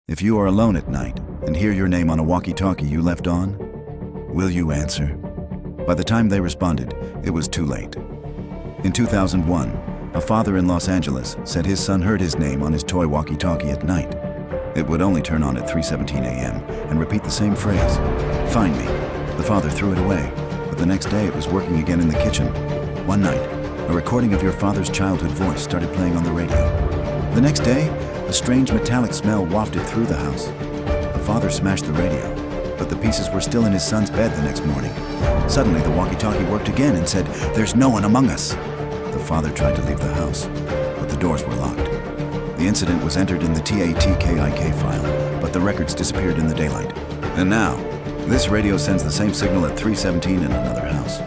If you are alone at night and hear your name on a walkie-talkie you left on, will you answer? By the time they responded, it was too late. In 2001, a father in Los Angeles said his son heard his name on his toy walkie-talkie at night. It would only turn on at 3:17 a.m. and repeat the same phrase, "Find me." The father threw it away, but the next day it was working again in the kitchen. One night, a recording of your father's childhood voice started playing on the radio. The next day, a strange metallic smell wafted through the house. The father smashed the radio, but the pieces were still in his son's bed the next morning. Suddenly, the walkie-talkie worked again and said, "There's no one among us." The father tried to leave the house, but the doors were locked. The incident was entered in the TATKIK file, but the records disappeared in the daylight. And now, this radio sends the same signal at 3:17 in another house.